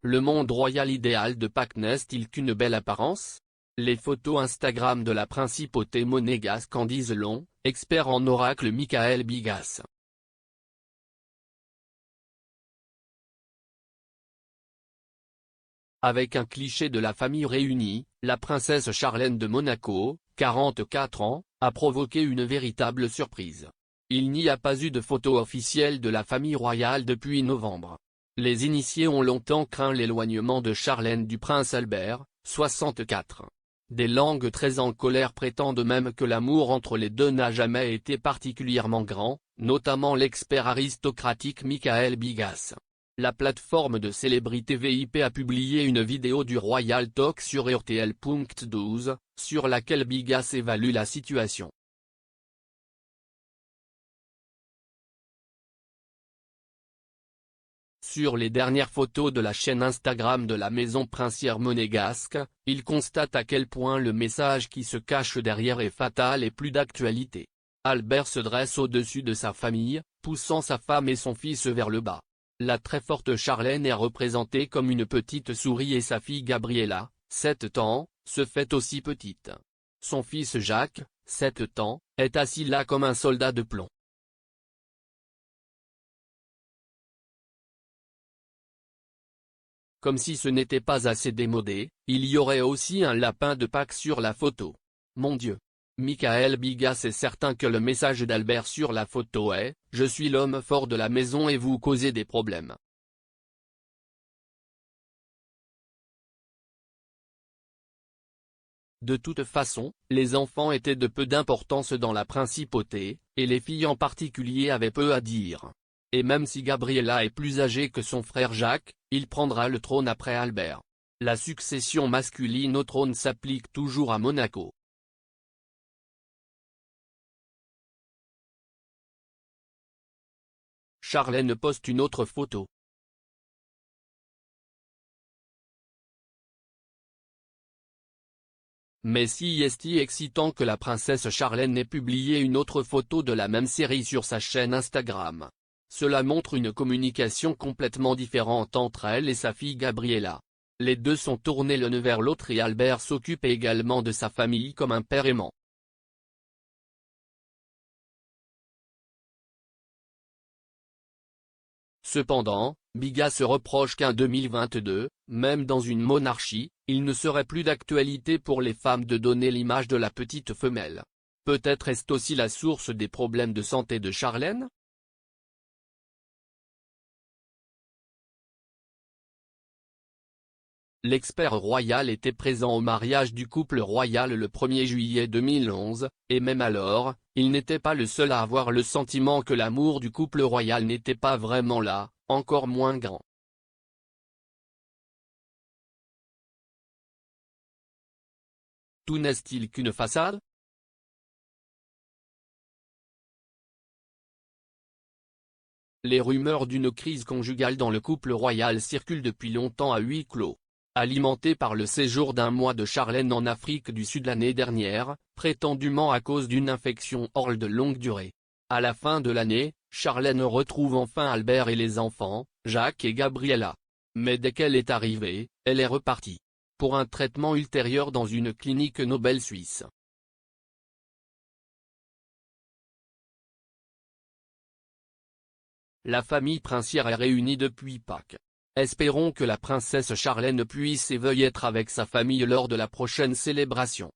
Le monde royal idéal de Pâques n'est-il qu'une belle apparence? Les photos Instagram de la principauté monégasque en disent long, expert en oracle Michael Bigas. Avec un cliché de la famille réunie, la princesse Charlène de Monaco, 44 ans, a provoqué une véritable surprise. Il n'y a pas eu de photo officielle de la famille royale depuis novembre. Les initiés ont longtemps craint l'éloignement de Charlène du prince Albert, 64. Des langues très en colère prétendent même que l'amour entre les deux n'a jamais été particulièrement grand, notamment l'expert aristocratique Michael Bigas. La plateforme de célébrités VIP a publié une vidéo du Royal Talk sur RTL.12, sur laquelle Bigas évalue la situation. Sur les dernières photos de la chaîne Instagram de la maison princière monégasque, il constate à quel point le message qui se cache derrière est fatal et plus d'actualité. Albert se dresse au-dessus de sa famille, poussant sa femme et son fils vers le bas. La très forte Charlène est représentée comme une petite souris et sa fille Gabriella, 7 ans, se fait aussi petite. Son fils Jacques, 7 ans, est assis là comme un soldat de plomb. Comme si ce n'était pas assez démodé, il y aurait aussi un lapin de Pâques sur la photo. Mon Dieu! Michael Bigas est certain que le message d'Albert sur la photo est « Je suis l'homme fort de la maison et vous causez des problèmes ». De toute façon, les enfants étaient de peu d'importance dans la principauté, et les filles en particulier avaient peu à dire. Et même si Gabriella est plus âgée que son frère Jacques, il prendra le trône après Albert. La succession masculine au trône s'applique toujours à Monaco. Charlène poste une autre photo. Mais si est-il excitant que la princesse Charlène ait publié une autre photo de la même série sur sa chaîne Instagram. Cela montre une communication complètement différente entre elle et sa fille Gabriella. Les deux sont tournés l'un vers l'autre et Albert s'occupe également de sa famille comme un père aimant. Cependant, Bigas se reproche qu'en 2022, même dans une monarchie, il ne serait plus d'actualité pour les femmes de donner l'image de la petite femelle. Peut-être est-ce aussi la source des problèmes de santé de Charlène? L'expert royal était présent au mariage du couple royal le 1er juillet 2011, et même alors, il n'était pas le seul à avoir le sentiment que l'amour du couple royal n'était pas vraiment là, encore moins grand. Tout n'est-il qu'une façade? Les rumeurs d'une crise conjugale dans le couple royal circulent depuis longtemps à huis clos. Alimenté par le séjour d'un mois de Charlène en Afrique du Sud l'année dernière, prétendument à cause d'une infection orale de longue durée. À la fin de l'année, Charlène retrouve enfin Albert et les enfants, Jacques et Gabriella. Mais dès qu'elle est arrivée, elle est repartie. Pour un traitement ultérieur dans une clinique Nobel suisse. La famille princière est réunie depuis Pâques. Espérons que la princesse Charlène puisse et veuille être avec sa famille lors de la prochaine célébration.